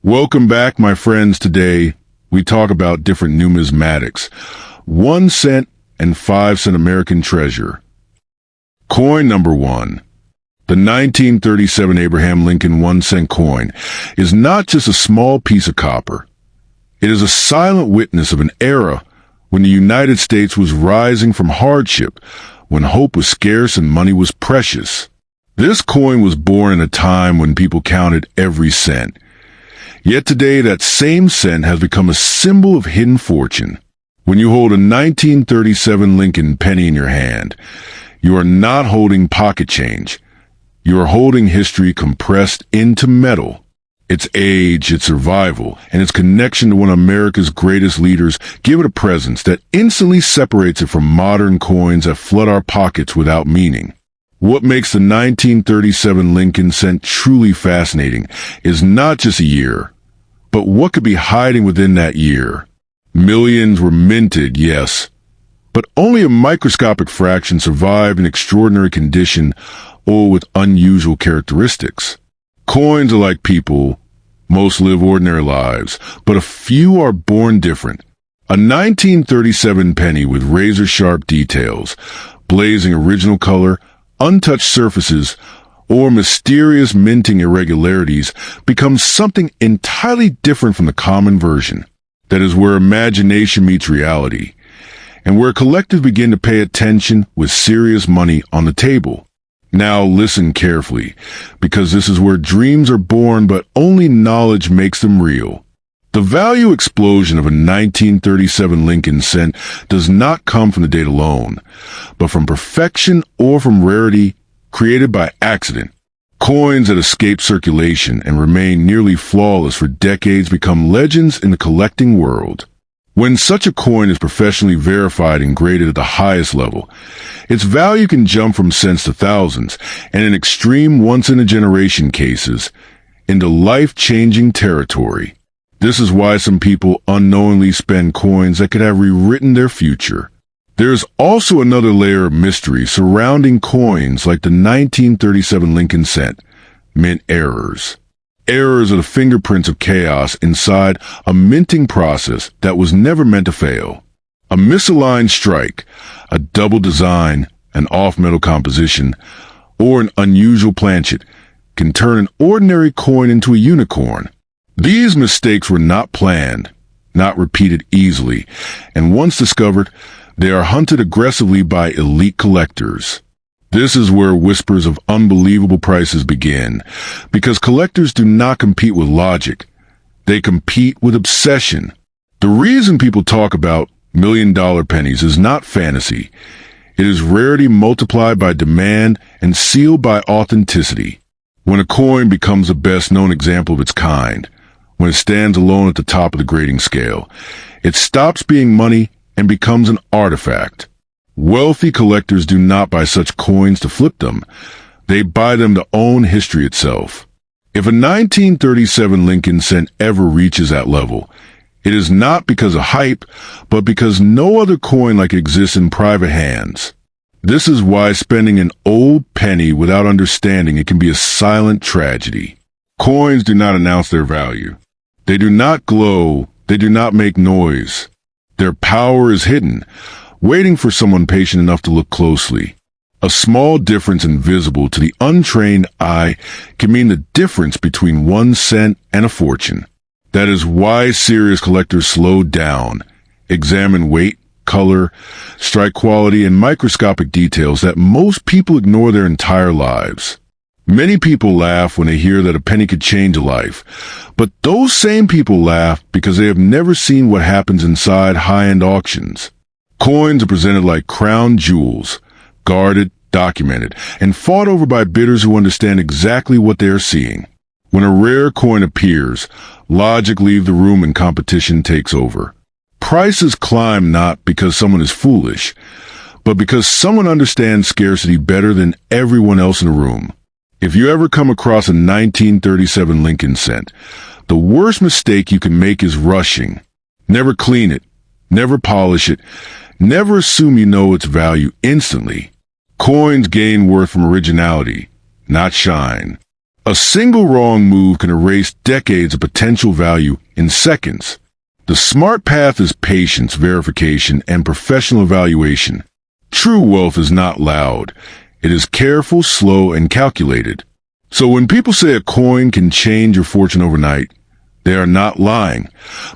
Welcome back, my friends. Today, we talk about different numismatics. 1 cent and 5 cent American treasure. Coin number 1. The 1937 Abraham Lincoln 1 cent coin is not just a small piece of copper. It is a silent witness of an era when the United States was rising from hardship, when hope was scarce and money was precious. This coin was born in a time when people counted every cent. Yet today, that same cent has become a symbol of hidden fortune. When you hold a 1937 Lincoln penny in your hand, you are not holding pocket change. You are holding history compressed into metal. Its age, its survival, and its connection to one of America's greatest leaders give it a presence that instantly separates it from modern coins that flood our pockets without meaning. What makes the 1937 Lincoln cent truly fascinating is not just a year, but what could be hiding within that year. Millions were minted, yes, but only a microscopic fraction survived in extraordinary condition or with unusual characteristics. Coins are like people. Most live ordinary lives, but a few are born different. A 1937 penny with razor-sharp details, blazing original color, untouched surfaces, or mysterious minting irregularities becomes something entirely different from the common version. That is where imagination meets reality, and where collectors begin to pay attention with serious money on the table. Now listen carefully, because this is where dreams are born, but only knowledge makes them real. The value explosion of a 1937 Lincoln cent does not come from the date alone, but from perfection or from rarity created by accident. Coins that escape circulation and remain nearly flawless for decades become legends in the collecting world. When such a coin is professionally verified and graded at the highest level, its value can jump from cents to thousands, and in extreme once-in-a-generation cases, into life-changing territory. This is why some people unknowingly spend coins that could have rewritten their future. There's also another layer of mystery surrounding coins like the 1937 Lincoln cent: mint errors. Errors are the fingerprints of chaos inside a minting process that was never meant to fail. A misaligned strike, a double design, an off-metal composition, or an unusual planchet can turn an ordinary coin into a unicorn. These mistakes were not planned, not repeated easily, and once discovered, they are hunted aggressively by elite collectors. This is where whispers of unbelievable prices begin, because collectors do not compete with logic. They compete with obsession. The reason people talk about million-dollar pennies is not fantasy. It is rarity multiplied by demand and sealed by authenticity. When a coin becomes the best-known example of its kind, when it stands alone at the top of the grading scale, it stops being money and becomes an artifact. Wealthy collectors do not buy such coins to flip them. They buy them to own history itself. If a 1937 Lincoln cent ever reaches that level, it is not because of hype, but because no other coin like it exists in private hands. This is why spending an old penny without understanding it can be a silent tragedy. Coins do not announce their value. They do not glow. They do not make noise. Their power is hidden, waiting for someone patient enough to look closely. A small difference invisible to the untrained eye can mean the difference between 1 cent and a fortune. That is why serious collectors slow down, examine weight, color, strike quality, and microscopic details that most people ignore their entire lives. Many people laugh when they hear that a penny could change a life, but those same people laugh because they have never seen what happens inside high-end auctions. Coins are presented like crown jewels, guarded, documented, and fought over by bidders who understand exactly what they are seeing. When a rare coin appears, logic leaves the room and competition takes over. Prices climb not because someone is foolish, but because someone understands scarcity better than everyone else in the room. If you ever come across a 1937 Lincoln cent, the worst mistake you can make is rushing. Never clean it, never polish it, never assume you know its value instantly. Coins gain worth from originality, not shine. A single wrong move can erase decades of potential value in seconds. The smart path is patience, verification, and professional evaluation. True wealth is not loud. It is careful, slow, and calculated. So when people say a coin can change your fortune overnight, they are not lying,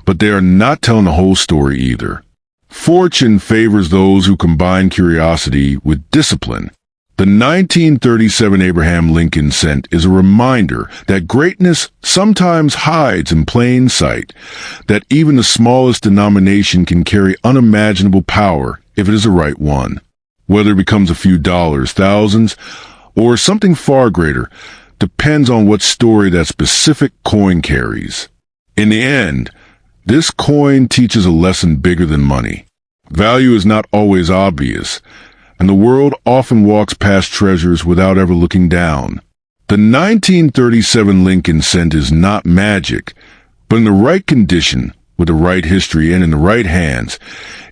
but they are not telling the whole story either. Fortune favors those who combine curiosity with discipline. The 1937 Abraham Lincoln cent is a reminder that greatness sometimes hides in plain sight, that even the smallest denomination can carry unimaginable power if it is the right one. Whether it becomes a few dollars, thousands, or something far greater, depends on what story that specific coin carries. In the end, this coin teaches a lesson bigger than money. Value is not always obvious, and the world often walks past treasures without ever looking down. The 1937 Lincoln cent is not magic, but in the right condition, with the right history, and in the right hands,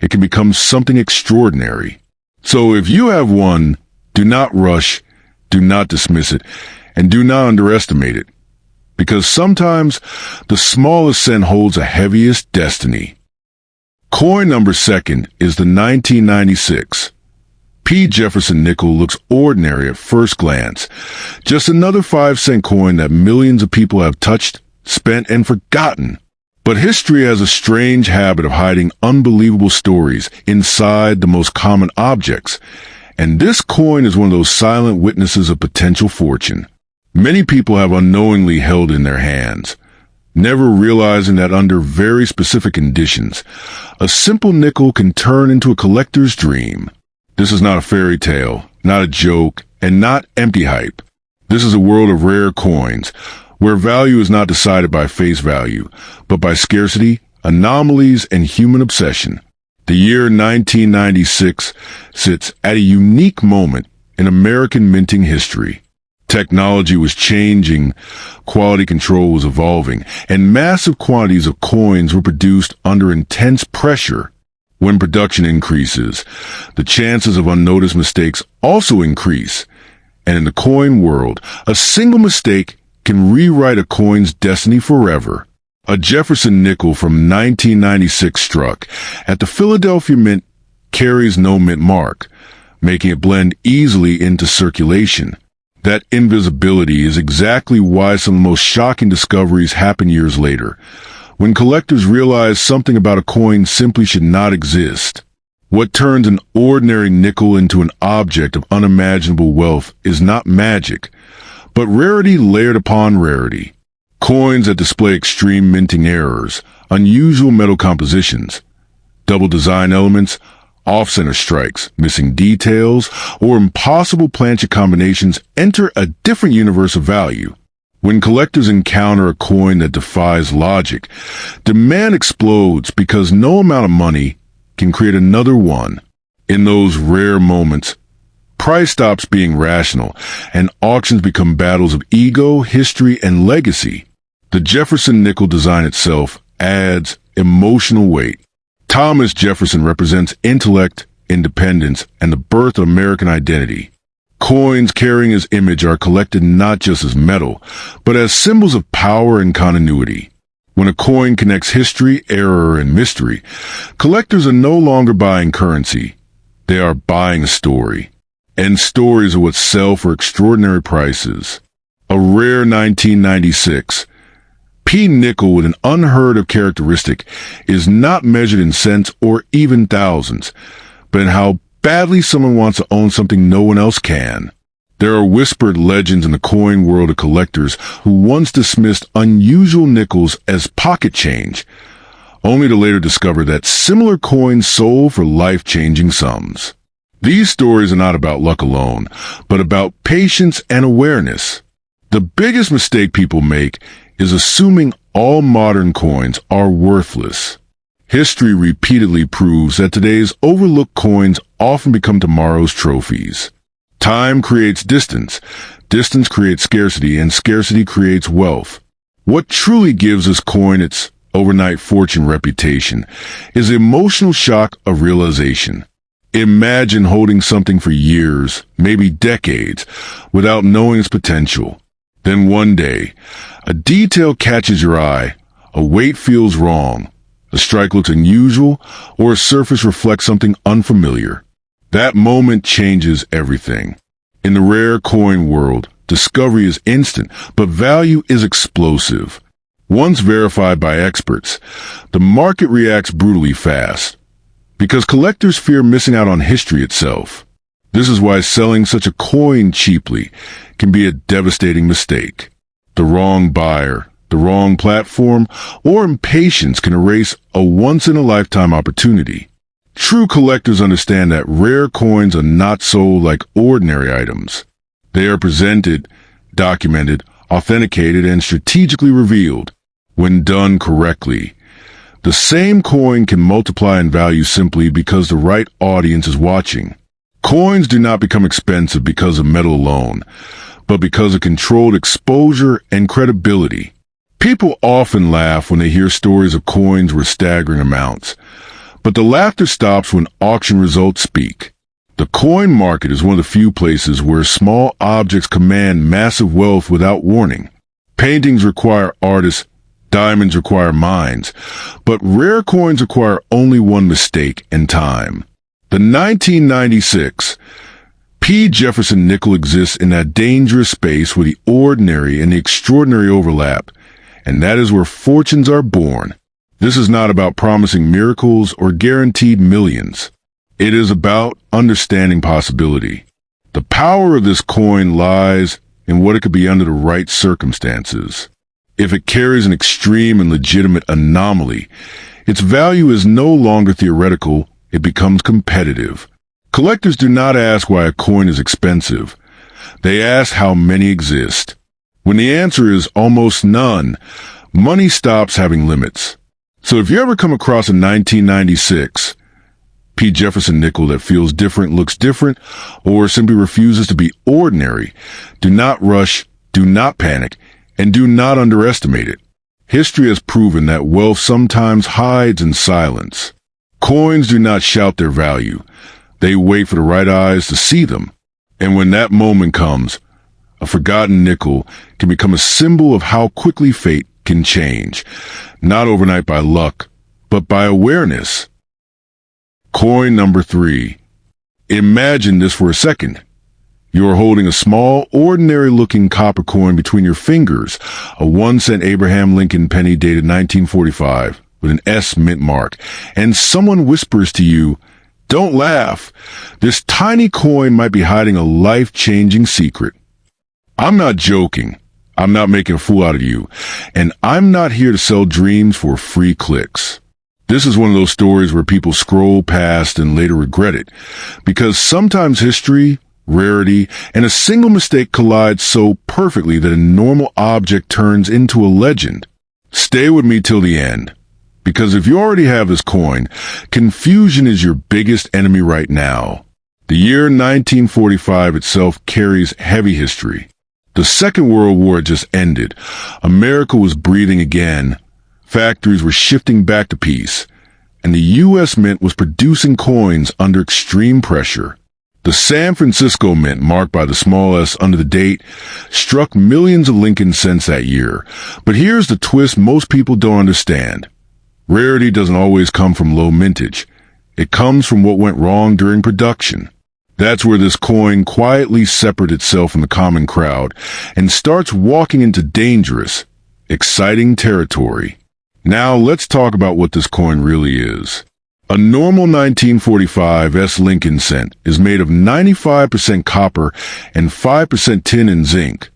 it can become something extraordinary. So if you have one, do not rush, do not dismiss it, and do not underestimate it, because sometimes the smallest cent holds the heaviest destiny. Coin number 2 is the 1996. P. Jefferson nickel looks ordinary at first glance. Just another 5-cent coin that millions of people have touched, spent, and forgotten. But history has a strange habit of hiding unbelievable stories inside the most common objects. And this coin is one of those silent witnesses of potential fortune. Many people have unknowingly held in their hands, never realizing that under very specific conditions, a simple nickel can turn into a collector's dream. This is not a fairy tale, not a joke, and not empty hype. This is a world of rare coins, where value is not decided by face value, but by scarcity, anomalies, and human obsession. The year 1996 sits at a unique moment in American minting history. Technology was changing, quality control was evolving, and massive quantities of coins were produced under intense pressure. When production increases, the chances of unnoticed mistakes also increase. And in the coin world, a single mistake can rewrite a coin's destiny forever. A Jefferson nickel from 1996 struck at the Philadelphia Mint carries no mint mark, making it blend easily into circulation. That invisibility is exactly why some of the most shocking discoveries happen years later, when collectors realize something about a coin simply should not exist. What turns an ordinary nickel into an object of unimaginable wealth is not magic, but rarity layered upon rarity. Coins that display extreme minting errors, unusual metal compositions, double design elements, off-center strikes, missing details, or impossible planchet combinations enter a different universe of value. When collectors encounter a coin that defies logic, demand explodes because no amount of money can create another one. In those rare moments, price stops being rational, and auctions become battles of ego, history, and legacy. The Jefferson nickel design itself adds emotional weight. Thomas Jefferson represents intellect, independence, and the birth of American identity. Coins carrying his image are collected not just as metal, but as symbols of power and continuity. When a coin connects history, error, and mystery, collectors are no longer buying currency. They are buying a story. And stories are what sell for extraordinary prices. A rare 1996 P nickel with an unheard of characteristic is not measured in cents or even thousands, but in how badly someone wants to own something no one else can. There are whispered legends in the coin world of collectors who once dismissed unusual nickels as pocket change, only to later discover that similar coins sold for life-changing sums. These stories are not about luck alone, but about patience and awareness. The biggest mistake people make is assuming all modern coins are worthless. History repeatedly proves that today's overlooked coins often become tomorrow's trophies. Time creates distance, distance creates scarcity, and scarcity creates wealth. What truly gives this coin its overnight fortune reputation is the emotional shock of realization. Imagine holding something for years, maybe decades, without knowing its potential. Then one day, a detail catches your eye, a weight feels wrong, a strike looks unusual, or a surface reflects something unfamiliar. That moment changes everything. In the rare coin world, discovery is instant, but value is explosive. Once verified by experts, the market reacts brutally fast, because collectors fear missing out on history itself. This is why selling such a coin cheaply can be a devastating mistake. The wrong buyer, the wrong platform, or impatience can erase a once-in-a-lifetime opportunity. True collectors understand that rare coins are not sold like ordinary items. They are presented, documented, authenticated, and strategically revealed. When done correctly, the same coin can multiply in value simply because the right audience is watching. Coins do not become expensive because of metal alone, but because of controlled exposure and credibility. People often laugh when they hear stories of coins worth staggering amounts, but the laughter stops when auction results speak. The coin market is one of the few places where small objects command massive wealth without warning. Paintings require artists, diamonds require minds, but rare coins require only one mistake and time. The 1996 Jefferson nickel exists in that dangerous space where the ordinary and the extraordinary overlap, and that is where fortunes are born. This is not about promising miracles or guaranteed millions. It is about understanding possibility. The power of this coin lies in what it could be under the right circumstances. If it carries an extreme and legitimate anomaly, its value is no longer theoretical, it becomes competitive. Collectors do not ask why a coin is expensive. They ask how many exist. When the answer is almost none, money stops having limits. So if you ever come across a 1996 Jefferson nickel that feels different, looks different, or simply refuses to be ordinary, do not rush, do not panic, and do not underestimate it. History has proven that wealth sometimes hides in silence. Coins do not shout their value. They wait for the right eyes to see them. And when that moment comes, a forgotten nickel can become a symbol of how quickly fate can change, not overnight by luck, but by awareness. Coin number 3. Imagine this for a second. You are holding a small, ordinary-looking copper coin between your fingers, a 1-cent Abraham Lincoln penny dated 1945 with an S mint mark, and someone whispers to you, "Don't laugh. This tiny coin might be hiding a life-changing secret." I'm not joking. I'm not making a fool out of you, and I'm not here to sell dreams for free clicks. This is one of those stories where people scroll past and later regret it, because sometimes history, rarity, and a single mistake collide so perfectly that a normal object turns into a legend. Stay with me till the end, because if you already have this coin, confusion is your biggest enemy right now. The year 1945 itself carries heavy history. The Second World War just ended. America was breathing again. Factories were shifting back to peace, and the U.S. Mint was producing coins under extreme pressure. The San Francisco Mint, marked by the small s under the date, struck millions of Lincoln cents that year. But here's the twist most people don't understand. Rarity doesn't always come from low mintage. It comes from what went wrong during production. That's where this coin quietly separates itself from the common crowd and starts walking into dangerous, exciting territory. Now let's talk about what this coin really is. A normal 1945 S Lincoln cent is made of 95% copper and 5% tin and zinc,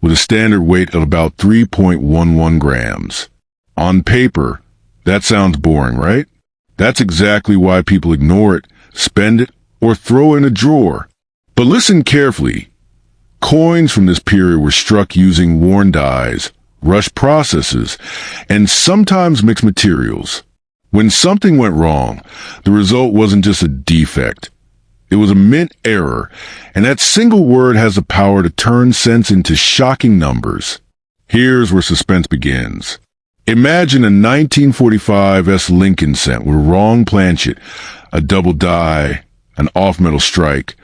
with a standard weight of about 3.11 grams. On paper, that sounds boring, right? That's exactly why people ignore it, spend it, or throw in a drawer. But listen carefully. Coins from this period were struck using worn dies, rushed processes, and sometimes mixed materials. When something went wrong, the result wasn't just a defect. It was a mint error, and that single word has the power to turn cents into shocking numbers. Here's where suspense begins. Imagine a 1945 S Lincoln cent with a wrong planchet, a double die, an off-metal strike,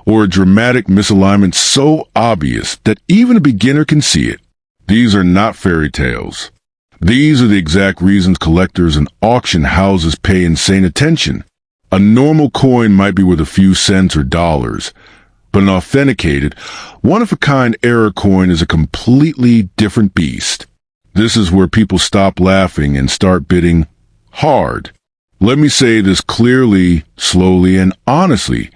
or a dramatic misalignment so obvious that even a beginner can see it. These are not fairy tales. These are the exact reasons collectors and auction houses pay insane attention. A normal coin might be worth a few cents or dollars, but an authenticated, one-of-a-kind error coin is a completely different beast. This is where people stop laughing and start bidding hard. Let me say this clearly, slowly, and honestly.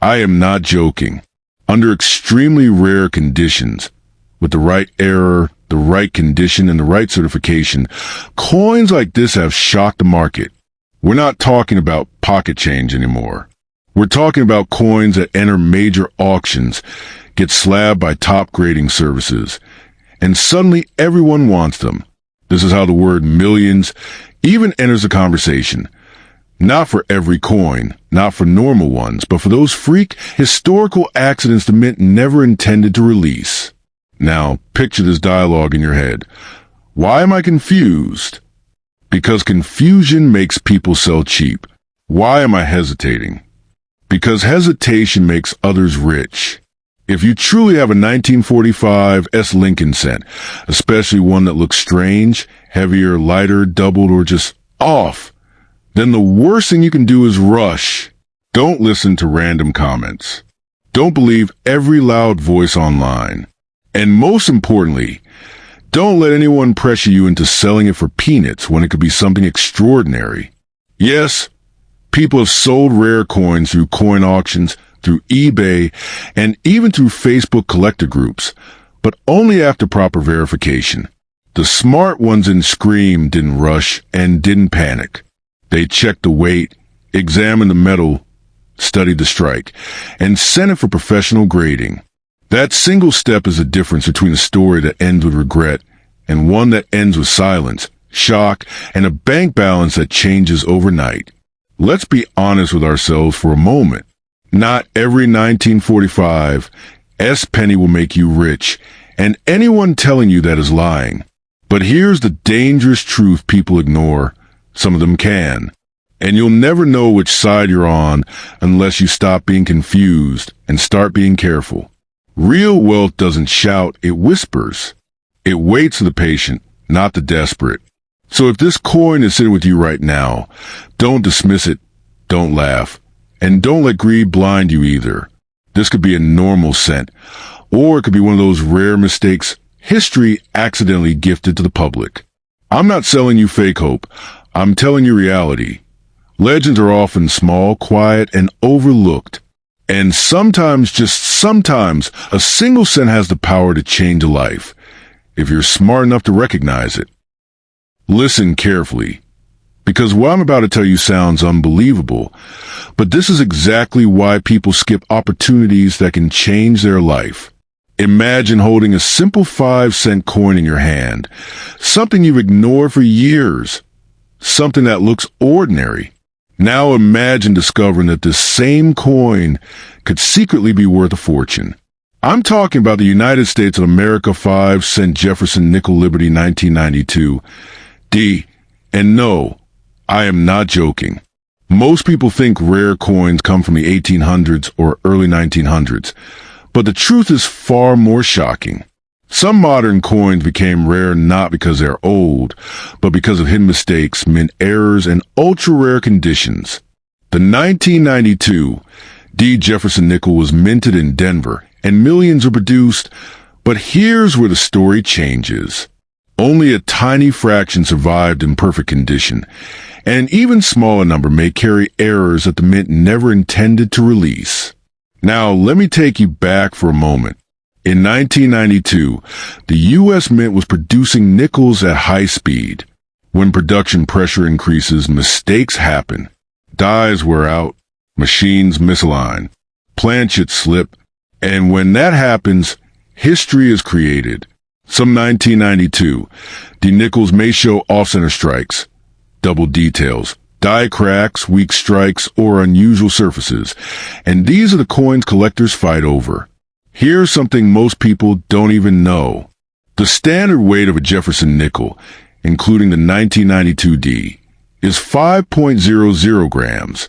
I am not joking. Under extremely rare conditions, with the right error, the right condition, and the right certification, coins like this have shocked the market. We're not talking about pocket change anymore. We're talking about coins that enter major auctions, get slabbed by top grading services, and suddenly everyone wants them. This is how the word millions even enters the conversation. Not for every coin, not for normal ones, but for those freak historical accidents the mint never intended to release. Now, picture this dialogue in your head. Why am I confused? Because confusion makes people sell cheap. Why am I hesitating? Because hesitation makes others rich. If you truly have a 1945 S. Lincoln cent, especially one that looks strange, heavier, lighter, doubled, or just off, then the worst thing you can do is rush. Don't listen to random comments. Don't believe every loud voice online. And most importantly, don't let anyone pressure you into selling it for peanuts when it could be something extraordinary. Yes, people have sold rare coins through coin auctions, through eBay, and even through Facebook collector groups, but only after proper verification. The smart ones in Scream didn't rush and didn't panic. They checked the weight, examined the metal, studied the strike, and sent it for professional grading. That single step is the difference between a story that ends with regret and one that ends with silence, shock, and a bank balance that changes overnight. Let's be honest with ourselves for a moment. Not every 1945 S penny will make you rich, and anyone telling you that is lying. But here's the dangerous truth people ignore. Some of them can. And you'll never know which side you're on unless you stop being confused and start being careful. Real wealth doesn't shout, it whispers. It waits for the patient, not the desperate. So if this coin is sitting with you right now, don't dismiss it, don't laugh, and don't let greed blind you either. This could be a normal cent, or it could be one of those rare mistakes history accidentally gifted to the public. I'm not selling you fake hope. I'm telling you reality. Legends are often small, quiet, and overlooked. And sometimes, just sometimes, a single cent has the power to change a life, if you're smart enough to recognize it. Listen carefully, because what I'm about to tell you sounds unbelievable, but this is exactly why people skip opportunities that can change their life. Imagine holding a simple 5-cent coin in your hand, something you've ignored for years, something that looks ordinary. Now imagine discovering that this same coin could secretly be worth a fortune. I'm talking about the United States of America 5-cent Jefferson nickel Liberty 1992. And no, I am not joking. Most people think rare coins come from the 1800s or early 1900s, but the truth is far more shocking. Some modern coins became rare not because they're old, but because of hidden mistakes, mint errors, and ultra-rare conditions. The 1992 Jefferson nickel was minted in Denver, and millions were produced, but here's where the story changes. Only a tiny fraction survived in perfect condition, and an even smaller number may carry errors that the mint never intended to release. Now, let me take you back for a moment. In 1992, the U.S. Mint was producing nickels at high speed. When production pressure increases, mistakes happen. Dies wear out, machines misalign, planchets slip, and when that happens, history is created. Some 1992, the nickels may show off-center strikes, double details, die cracks, weak strikes, or unusual surfaces, and these are the coins collectors fight over. Here's something most people don't even know. The standard weight of a Jefferson nickel, including the 1992 D, is 5.00 grams,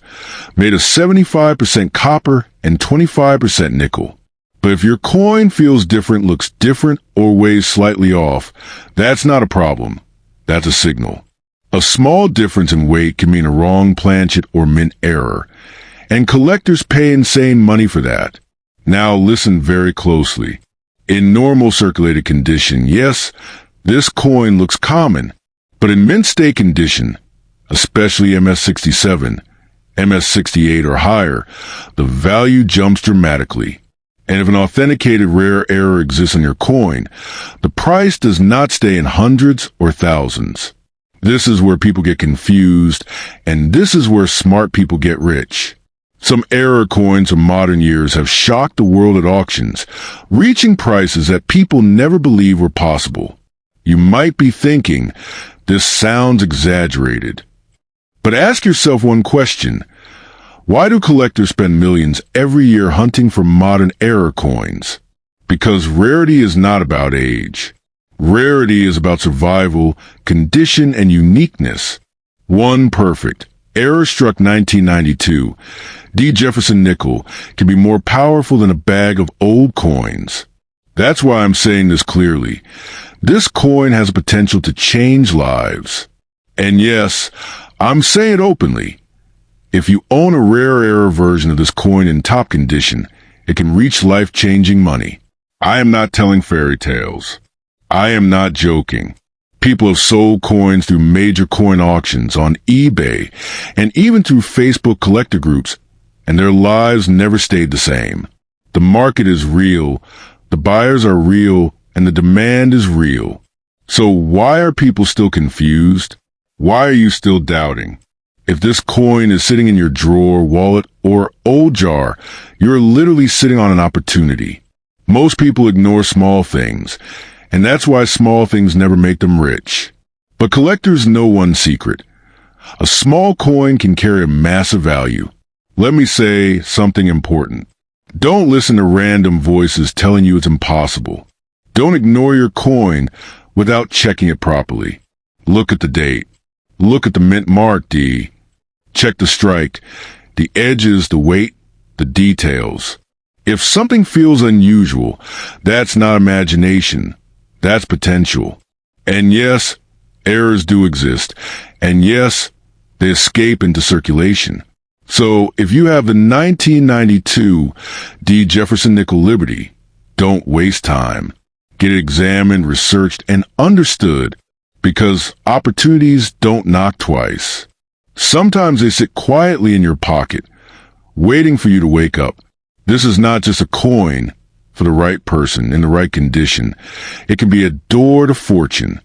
made of 75% copper and 25% nickel. But if your coin feels different, looks different, or weighs slightly off, that's not a problem. That's a signal. A small difference in weight can mean a wrong planchet or mint error, and collectors pay insane money for that. Now listen very closely. In normal circulated condition, yes, this coin looks common, but in mint state condition, especially MS-67, MS-68 or higher, the value jumps dramatically. And if an authenticated rare error exists on your coin, the price does not stay in hundreds or thousands. This is where people get confused, and this is where smart people get rich. Some error coins of modern years have shocked the world at auctions, reaching prices that people never believed were possible. You might be thinking, this sounds exaggerated. But ask yourself one question. Why do collectors spend millions every year hunting for modern error coins? Because rarity is not about age. Rarity is about survival, condition, and uniqueness. One perfect, error-struck 1992, Jefferson nickel can be more powerful than a bag of old coins. That's why I'm saying this clearly. This coin has a potential to change lives. And yes, I'm saying it openly. If you own a rare error version of this coin in top condition, it can reach life-changing money. I am not telling fairy tales. I am not joking. People have sold coins through major coin auctions on eBay and even through Facebook collector groups, and their lives never stayed the same. The market is real, the buyers are real, and the demand is real. So why are people still confused? Why are you still doubting? If this coin is sitting in your drawer, wallet, or old jar, you're literally sitting on an opportunity. Most people ignore small things, and that's why small things never make them rich. But collectors know one secret. A small coin can carry a massive value. Let me say something important. Don't listen to random voices telling you it's impossible. Don't ignore your coin without checking it properly. Look at the date. Look at the mint mark, D. Check the strike, the edges, the weight, the details. If something feels unusual, that's not imagination. That's potential. And yes, errors do exist. And yes, they escape into circulation. So if you have the 1992 Jefferson nickel Liberty, don't waste time. Get it examined, researched, and understood, because opportunities don't knock twice. Sometimes they sit quietly in your pocket, waiting for you to wake up. This is not just a coin for the right person in the right condition. It can be a door to fortune.